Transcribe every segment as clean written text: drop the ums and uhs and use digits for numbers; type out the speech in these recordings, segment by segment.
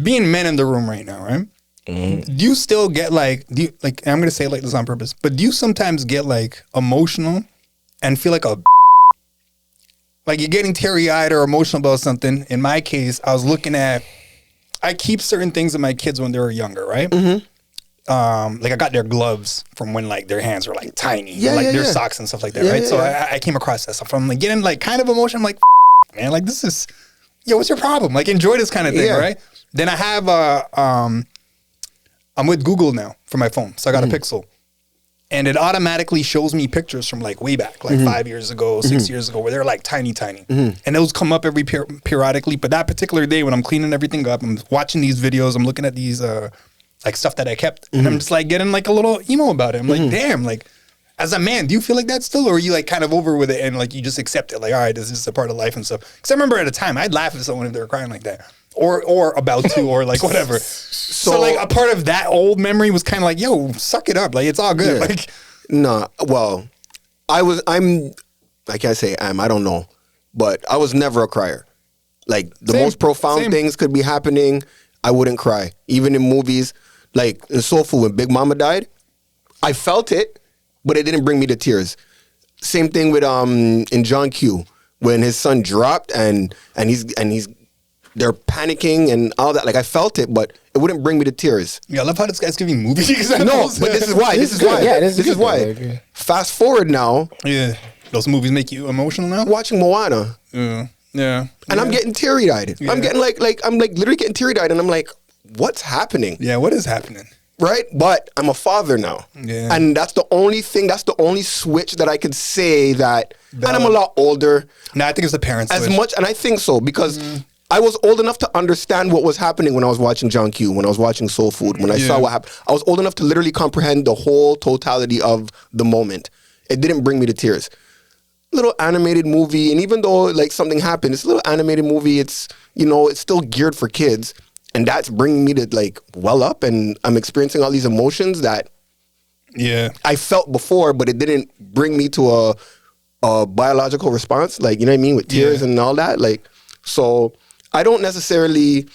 being men in the room right now, right? Do you still get like, I'm gonna say it like this on purpose, but do you sometimes get like emotional and feel like like you're getting teary-eyed or emotional about something? In my case, I keep certain things in my kids when they were younger, right? Like I got their gloves from when like their hands were like tiny, their socks and stuff like that, right? So I came across that stuff. I'm like getting like kind of emotional. I'm like, man, like this is, what's your problem? Like enjoy this kind of thing, right? Then I have I'm with Google now for my phone, so I got a Pixel, and it automatically shows me pictures from like way back, like 5 years ago, 6 years ago, where they're like tiny, and those come up every periodically. But that particular day when I'm cleaning everything up, I'm watching these videos, I'm looking at these like stuff that I kept, and I'm just like getting like a little emo about it. I'm like, damn, like as a man, do you feel like that still, or are you like kind of over with it and like you just accept it, like all right, this is a part of life and stuff? Because I remember at a time I'd laugh at someone if they were crying like that. Or about to, or like whatever. So like a part of that old memory was kind of like, yo, suck it up. Like it's all good. Yeah. Like, nah, well, I can't say I don't know. But I was never a crier. Like the most profound things could be happening. I wouldn't cry. Even in movies, like in Soul Food, when Big Mama died, I felt it, but it didn't bring me to tears. Same thing with in John Q, when his son dropped and he's they're panicking and all that. Like I felt it, but it wouldn't bring me to tears. Yeah, I love how this guy's giving movie examples. No, but this is why. This is why. Fast forward now. Yeah, those movies make you emotional now. Watching Moana. Yeah. And I'm getting teary eyed. Yeah. I'm getting I'm literally getting teary eyed, and I'm like, what's happening? Yeah, what is happening? Right, but I'm a father now, and that's the only thing. That's the only switch that I could say that. And I'm a lot older. No, I think it's the parents as switch. much, and I think so because. I was old enough to understand what was happening when I was watching John Q, when I was watching Soul Food, when I saw what happened. I was old enough to literally comprehend the whole totality of the moment. It didn't bring me to tears. Little animated movie, and even though like something happened, it's a little animated movie. It's it's still geared for kids, and that's bringing me to like well up, and I'm experiencing all these emotions that I felt before, but it didn't bring me to a biological response. Like you know what I mean, with tears and all that. Like so. I don't necessarily,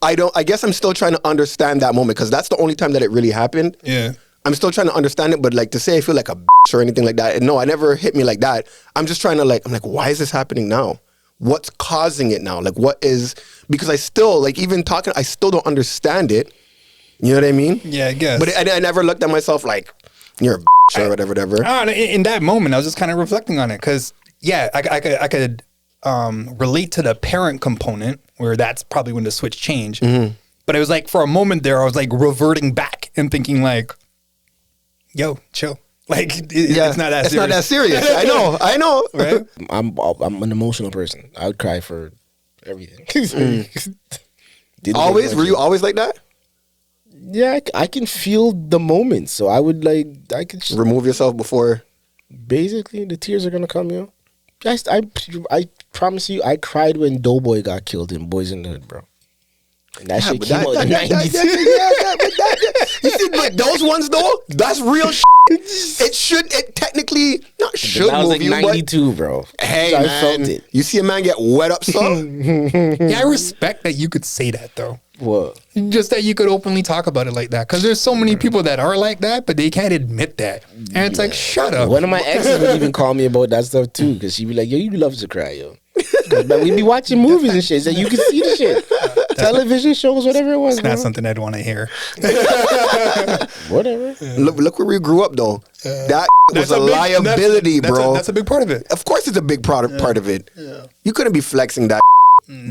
I guess I'm still trying to understand that moment because that's the only time that it really happened. Yeah. I'm still trying to understand it, but like to say I feel like a bitch or anything like that, no, it never hit me like that. I'm just trying to I'm like, why is this happening now? What's causing it now? Like because I still, like even talking, I still don't understand it. You know what I mean? Yeah, I guess. But I never looked at myself like, you're a bitch or whatever. In that moment, I was just kind of reflecting on it because, I could relate to the parent component where that's probably when the switch changed. But it was like for a moment there, I was like reverting back and thinking like, yo, chill. Like it's not that serious. It's not that serious. I know. Right? I'm an emotional person. I would cry for everything. Always? Were you always like that? Yeah, I can feel the moment. So I would I could remove yourself before. Basically, the tears are gonna come, I promise you, I cried when Doughboy got killed in Boys in the Hood, bro. And that shit came out in the 90s. You see, but those ones though, that's real shit. It technically not should that was move like you, 92, bro. Hey, so man, I felt it. You see a man get wet up, so yeah, I respect that you could say that though. What? Just that you could openly talk about it like that. Because there's so many people that are like that, but they can't admit that. And it's like, shut up. One of my exes would even call me about that stuff too. Because she'd be like, yo, you love to cry, yo. But we'd be watching movies and shit. So you can see the shit. Television shows, whatever it was. It's not something I'd want to hear. Whatever. Look where we grew up though. That was a liability, bro. That's a big part of it. Of course it's a big part of it. Yeah. You couldn't be flexing that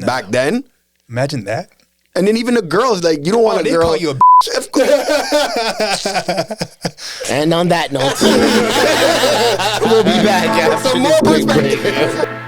back then. Imagine that. And then even the girls, like, you don't want a girl. Call you a bitch. Of course. And on that note, we'll be back after some more perspective.